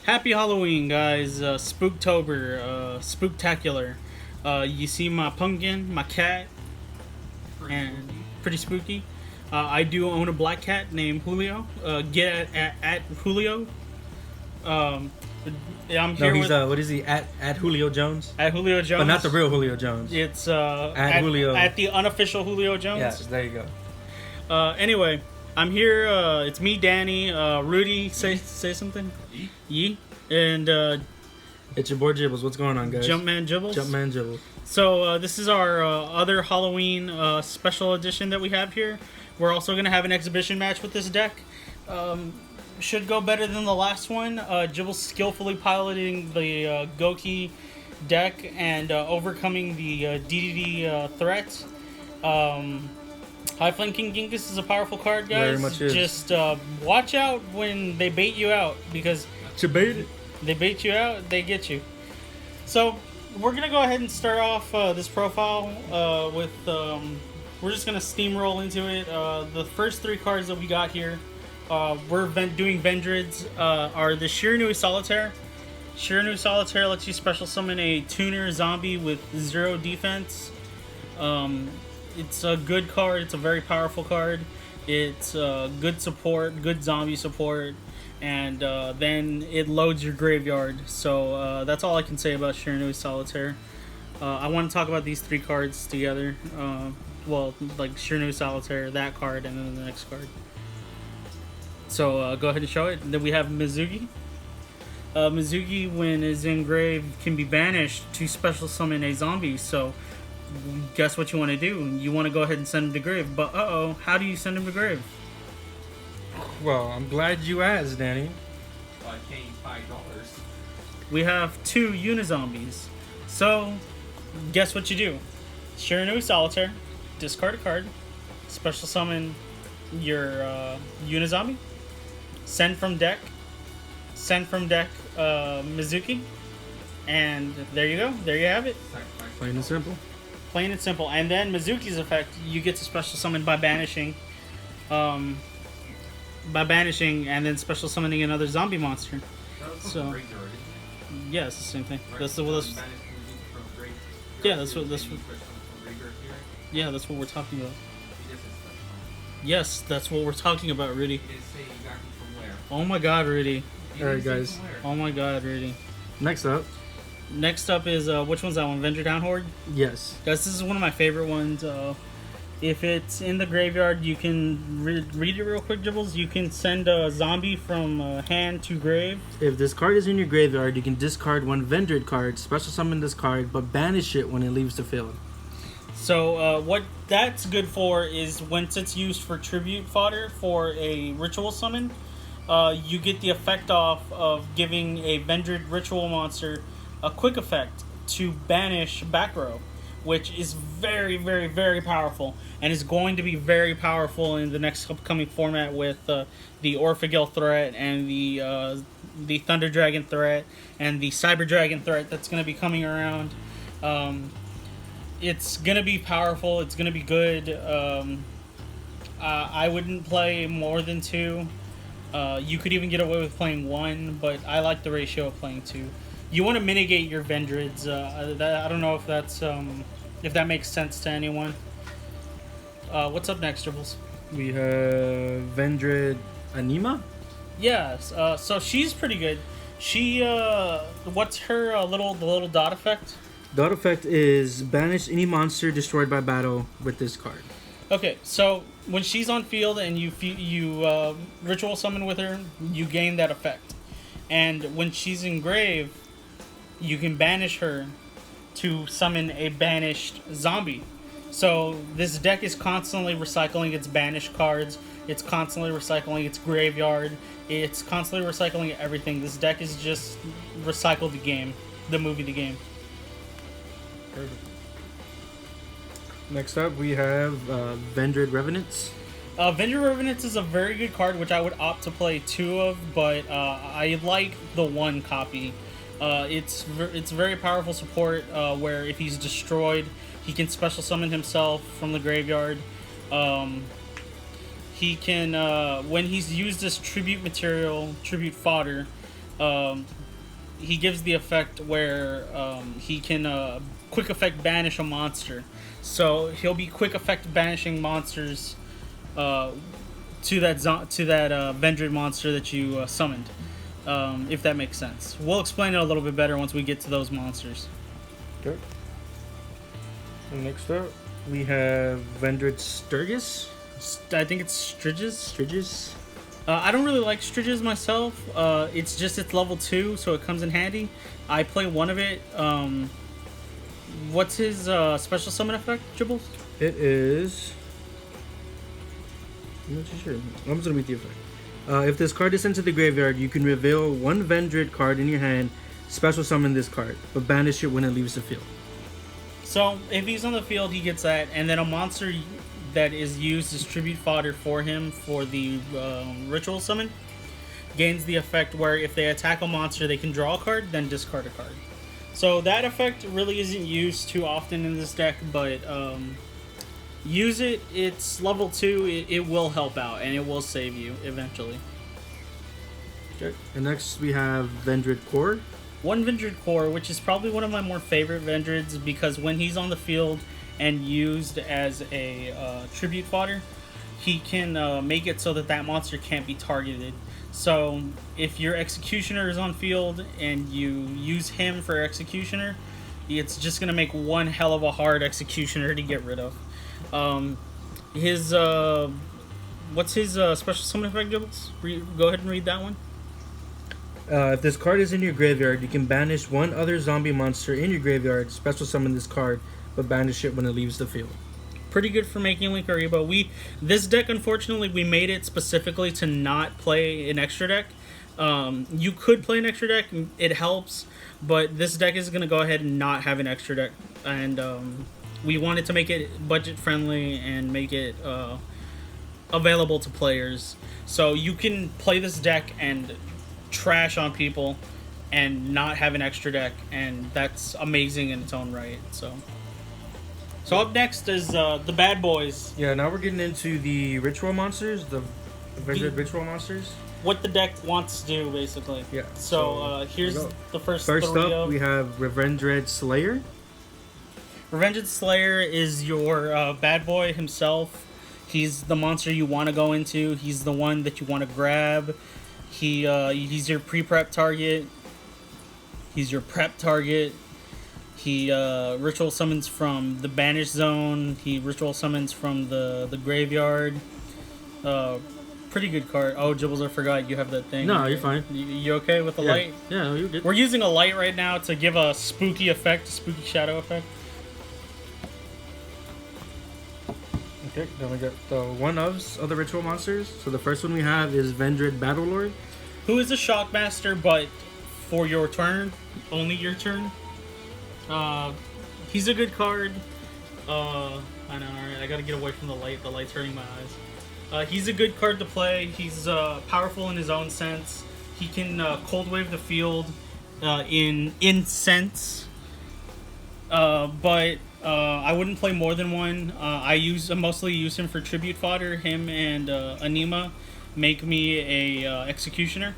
Happy Halloween, guys. Spooktober, spooktacular. You see my pumpkin, my cat, and pretty spooky. I do own a black cat named Julio. Get at Julio. Um, I'm No, here he's with what is he at Julio Jones? at Julio Jones. But not the real Julio Jones. It's At Julio. at the unofficial Julio Jones. Yes, there you go. Anyway, I'm here. It's me, Danny. Rudy, say something. Yee. And It's your boy Jibbles. What's going on, guys? Jumpman Jibbles. Jumpman Jibbles. So this is our other Halloween special edition that we have here. We're also going to have an exhibition match with this deck. Should go better than the last one. Jibbles skillfully piloting the Goki deck and overcoming the DDD threat. High Flanking Genghis is a powerful card, guys. Very much is. Just watch out when they bait you out, because Debated. they bait you out, they get you. So we're gonna go ahead and start off this profile with. We're just gonna steamroll into it. The first three cards that we got here, we're doing Vendreads. Are the Shiranui Solitaire. Shiranui Solitaire lets you special summon a tuner zombie with 0 defense. It's a good card. It's a very powerful card. It's good support, good zombie support, and then it loads your graveyard. So that's all I can say about Shiranui Solitaire. I want to talk about these three cards together. Well, like Shiranui Solitaire, that card, and then the next card. So go ahead and show it. Then we have Mizugi. Mizugi, when is engraved, can be banished to special summon a zombie. So guess what you want to do? You want to go ahead and send him to grave. But how do you send him to grave? Well, I'm glad you asked, Danny. I paid $5. We have 2 Unizombies. So guess what you do? Shiranui Solitaire, discard a card, special summon your Unizombie, send from deck Mizuki, and there you go. There you have it. Plain and simple. Plain and simple. And then Mizuki's effect, you get to special summon by banishing, and then special summoning another zombie monster. So yeah, it's the same thing. That's that's what we're talking about. Yes, that's what we're talking about, Rudy. Oh my God, Rudy. Alright, guys. Oh my God, Rudy. Next up. Next up is which one's that one? Vendread Down Horde. Yes. Guys, this is one of my favorite ones. If it's in the graveyard, you can read it real quick, Jibbles. You can send a zombie from hand to grave. If this card is in your graveyard, you can discard one Vendread card, special summon this card, but banish it when it leaves the field. So what that's good for is once it's used for tribute fodder for a ritual summon, you get the effect off of giving a Vendread ritual monster a quick effect to banish back row, which is very, very, very powerful, and is going to be very powerful in the next upcoming format with the Orphagil threat and the Thunder Dragon threat and the Cyber Dragon threat that's going to be coming around. It's going to be powerful. It's going to be good. I wouldn't play more than 2. You could even get away with playing 1, but I like the ratio of playing 2. You want to mitigate your Vendreads. I don't know if that's if that makes sense to anyone. What's up next, Dribbles? We have Vendread Anima. Yes. So she's pretty good. She what's her the little dot effect? Dot effect is banish any monster destroyed by battle with this card. Okay, so when she's on field and you ritual summon with her, you gain that effect. And when she's in grave, you can banish her to summon a banished zombie. So this deck is constantly recycling its banished cards. It's constantly recycling its graveyard. It's constantly recycling everything. This deck is just recycle the game, the game. Perfect. Next up, we have Vendread Revenants. Vendread Revenants is a very good card, which I would opt to play 2 of, but I like the 1 copy. It's very powerful support where if he's destroyed, he can special summon himself from the graveyard. He can, when he's used as tribute material, tribute fodder, He gives the effect where he can quick effect banish a monster. So he'll be quick effect banishing monsters to that Vendread monster that you summoned. If that makes sense. We'll explain it a little bit better once we get to those monsters. Okay. And next up, we have Vendread Sturgis. I think it's Striges. Striges. I don't really like Striges myself. It's level 2, so it comes in handy. I play one of it. What's his special summon effect, Jibbles? It is. I'm not too sure. I'm just gonna read the effect. If this card is sent to the graveyard, you can reveal one Vendread card in your hand, special summon this card, but banish it when it leaves the field. So if he's on the field, he gets that, and then a monster that is used as tribute fodder for him for the ritual summon gains the effect where if they attack a monster, they can draw a card, then discard a card. So that effect really isn't used too often in this deck, but use it. It's level 2. It will help out, and it will save you eventually. Okay. And next we have Vendread Core. One Vendread Core, which is probably one of my more favorite Vendreads, because when he's on the field and used as a tribute fodder, he can make it so that that monster can't be targeted. So if your Executioner is on field and you use him for Executioner, it's just going to make one hell of a hard Executioner to get rid of. What's his special summon effect, Gibbles? Go ahead and read that one. If this card is in your graveyard, you can banish one other zombie monster in your graveyard, special summon this card, but banish it when it leaves the field. Pretty good for making Linkariba. This deck, unfortunately, we made it specifically to not play an extra deck. You could play an extra deck, it helps, but this deck is going to go ahead and not have an extra deck. And we wanted to make it budget friendly and make it available to players. So you can play this deck and trash on people and not have an extra deck, and that's amazing in its own right. So up next is the bad boys. Yeah, now we're getting into the ritual monsters, the Vendread ritual monsters. What the deck wants to do, basically. Yeah. So here's the first up, we have Vendread Slayer. Vendread Slayer is your bad boy himself. He's the monster you want to go into. He's the one that you want to grab. He's your pre-prep target. He's your prep target. He ritual summons from the banish zone. He ritual summons from the graveyard. Pretty good card. Oh, Jibbles, I forgot you have that thing. No, you're fine. You okay with the light? Yeah, no, you're good. We're using a light right now to give a spooky effect, a spooky shadow effect. Okay, then we got the one-ofs of the ritual monsters. So the first one we have is Vendread Battlelord, who is a Shockmaster, but for your turn, only your turn. He's a good card. I know, alright, I gotta get away from the light. The light's hurting my eyes. He's a good card to play. He's powerful in his own sense. He can cold wave the field in sense. But I wouldn't play more than one. I mostly use him for tribute fodder. Him and Anima make me a Executioner.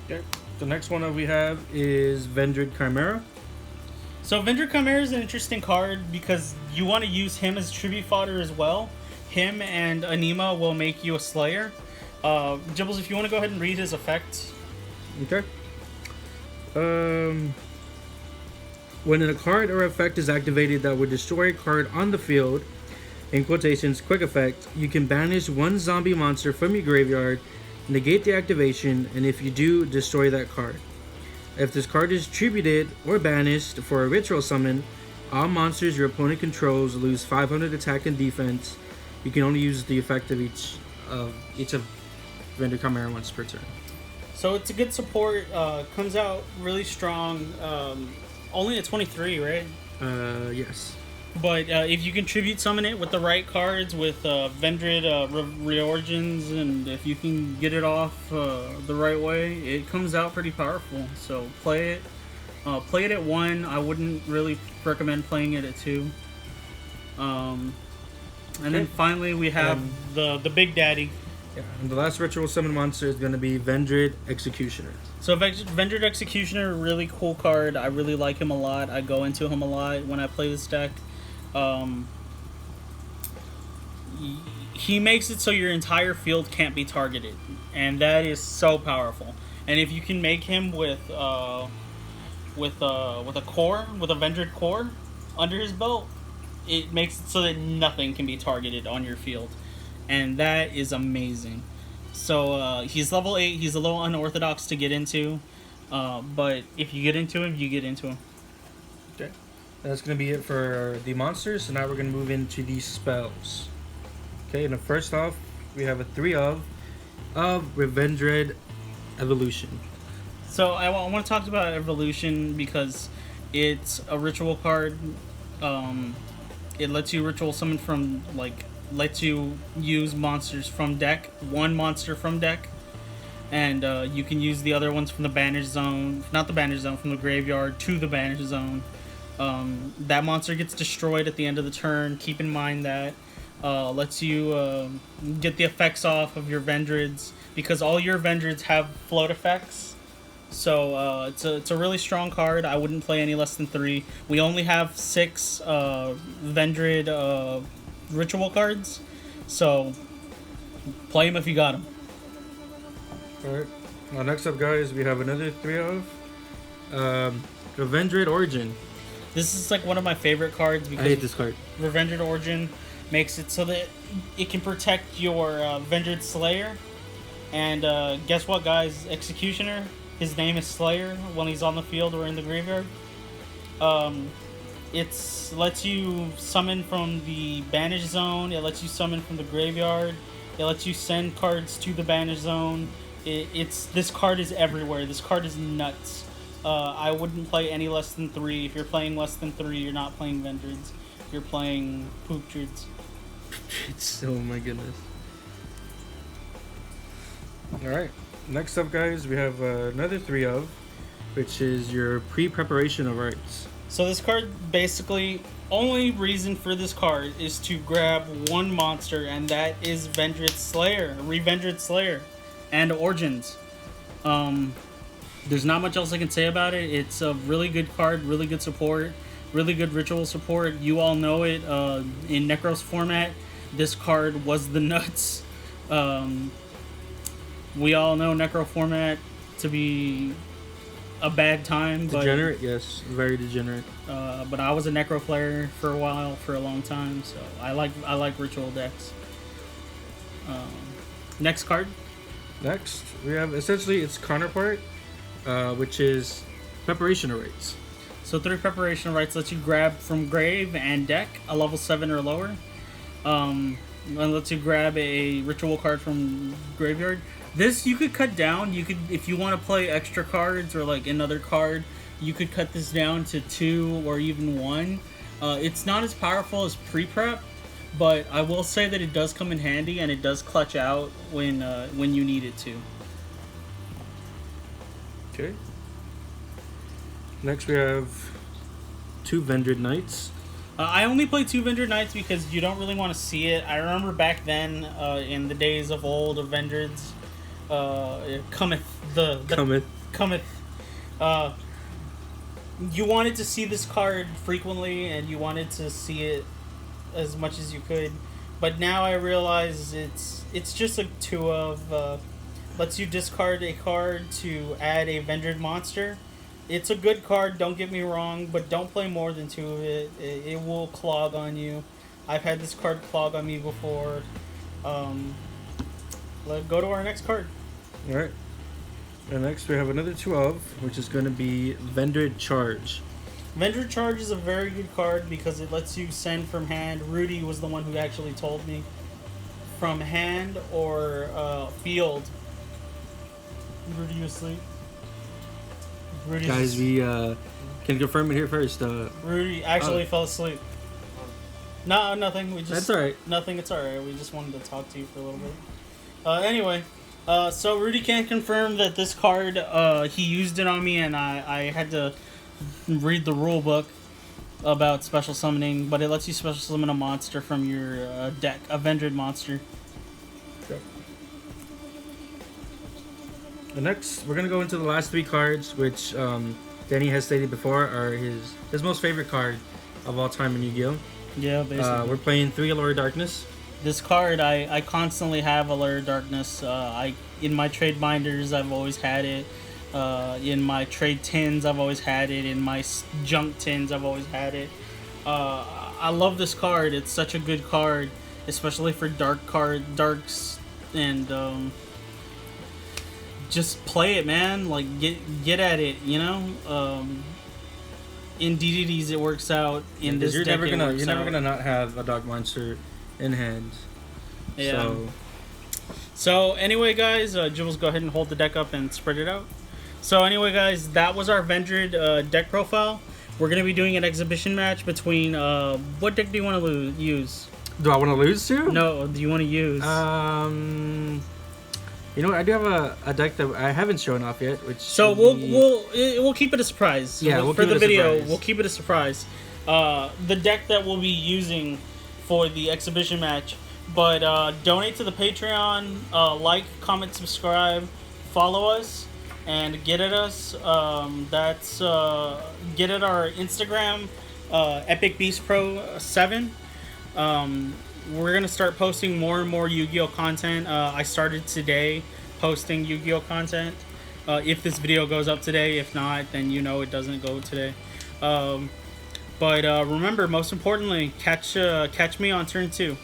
Okay. The next one that we have is Vendread Chimera. So Vendread Chimera is an interesting card because you want to use him as tribute fodder as well. Him and Anima will make you a Slayer. Jibbles, if you want to go ahead and read his effects. Okay. When a card or effect is activated that would destroy a card on the field, in quotations, quick effect, you can banish one zombie monster from your graveyard, negate the activation, and if you do, destroy that card. If this card is tributed or banished for a ritual summon, all monsters your opponent controls lose 500 attack and defense. You can only use the effect of each of Vendread Chimera once per turn. So it's a good support. Comes out really strong. Only at 23, right? Yes. But if you can tribute summon it with the right cards, with Vendread Reorigins, and if you can get it off the right way, it comes out pretty powerful. So play it. Play it at 1. I wouldn't really recommend playing it at 2. And then finally we have the Big Daddy, Yeah, and the last ritual summon monster is going to be Vendread Executioner. So Vendread Executioner, really cool card. I really like him a lot. I go into him a lot when I play this deck. Um, he makes it so your entire field can't be targeted, and that is so powerful. And if you can make him with a core, with a Vendread core under his belt, it makes it so that nothing can be targeted on your field, and that is amazing. So he's level 8. He's a little unorthodox to get into, but if you get into him, you get into him. Okay. That's going to be it for the monsters. So now we're going to move into the spells. Okay, and first off, we have a 3 of Vendread Evolution. So I want to talk about Evolution because it's a ritual card. It lets you ritual summon from, lets you use monsters from deck, one monster from deck, and you can use the other ones from the banish zone, not the banish zone, from the graveyard to the banish zone. That monster gets destroyed at the end of the turn. Keep in mind that. Lets you get the effects off of your Vendreads, because all your Vendreads have float effects. So it's a really strong card. I wouldn't play any less than 3. We only have 6 Vendread ritual cards, so play them if you got them. Alright. Next up, guys, we have another 3 of Vendread Origin. This is like one of my favorite cards because I hate this card. Vendread Origin makes it so that it can protect your Vendread Slayer. And guess what, guys? Executioner, his name is Slayer when he's on the field or in the graveyard. It lets you summon from the banish zone. It lets you summon from the graveyard. It lets you send cards to the banish zone. This card is everywhere. This card is nuts. I wouldn't play any less than 3. If you're playing less than 3, you're not playing Vendreads. You're playing Pooptreads. Oh my goodness. Alright. Next up, guys, we have another 3 of, which is your pre-preparation of rites. So this card, basically, only reason for this card is to grab one monster, and that is Vendread Slayer, Re-Vendread Slayer, and Origins. There's not much else I can say about it. It's a really good card, really good support, really good ritual support. You all know it. In Necros format, this card was the nuts. We all know Necro format to be a bad time. Degenerate, yes. Very degenerate. But I was a Necro player for a while, for a long time, so I like ritual decks. Next card. Next, we have essentially its counterpart, which is Preparation of Rites. So 3 Preparation Rites lets you grab from grave and deck a level 7 or lower. And lets you grab a ritual card from graveyard. This you could cut down. You could, if you want to play extra cards or like another card, you could cut this down to 2 or even 1. It's not as powerful as pre-prep, but I will say that it does come in handy and it does clutch out when you need it to. Okay. Next we have 2 Vendread Knights. I only play 2 Vendread Knights because you don't really want to see it. I remember back then, in the days of old of Vendreads, cometh. You wanted to see this card frequently, and you wanted to see it as much as you could. But now I realize it's just a 2 of lets you discard a card to add a Vendread monster. It's a good card, don't get me wrong, but don't play more than 2 of it. It will clog on you. I've had this card clog on me before. Let's go to our next card. Alright. And next we have another 2 of, which is going to be Vendread Charge. Vendread Charge is a very good card because it lets you send from hand. Rudy was the one who actually told me. From hand or field. Rudy, you asleep? Rudy's Guys, we can confirm it here first. Rudy actually fell asleep. No, nothing. We just. That's alright. Nothing. It's alright. We just wanted to talk to you for a little bit. Anyway, so Rudy can confirm that this card, he used it on me, and I had to read the rule book about special summoning, but it lets you special summon a monster from your deck, a Vendread monster. Yep. The next, we're gonna go into the last 3 cards, which Danny has stated before are his most favorite card of all time in Yu-Gi-Oh. Yeah, basically. We're playing 3 Allure Darkness. This card, I constantly have Allure Darkness. In my trade binders, I've always had it. In my trade tins, I've always had it. In my junk tins, I've always had it. I love this card. It's such a good card, especially for darks, and just play it, man. Like get at it, you know. In DDDs, it works out. In this you're deck, never it gonna works you're never out. gonna not have a Dark Monster in hand. Yeah. So anyway, guys, Jules, go ahead and hold the deck up and spread it out. So anyway, guys, that was our Vendread deck profile. We're gonna be doing an exhibition match between. What deck do you want to use? Do I want to lose to? No, do you want to use? You know what? I do have a deck that I haven't shown off yet, which. So we'll keep it a surprise. Yeah, we'll for keep the it a video, surprise. we'll keep it a surprise. The deck that we'll be using for the exhibition match. But donate to the Patreon, like, comment, subscribe, follow us, and get at us. Get at our Instagram, Epic Beast Pro 7. We're gonna start posting more and more Yu-Gi-Oh content. I started today posting Yu-Gi-Oh content. If this video goes up today, if not, then you know it doesn't go today. But remember, most importantly, catch me on turn 2.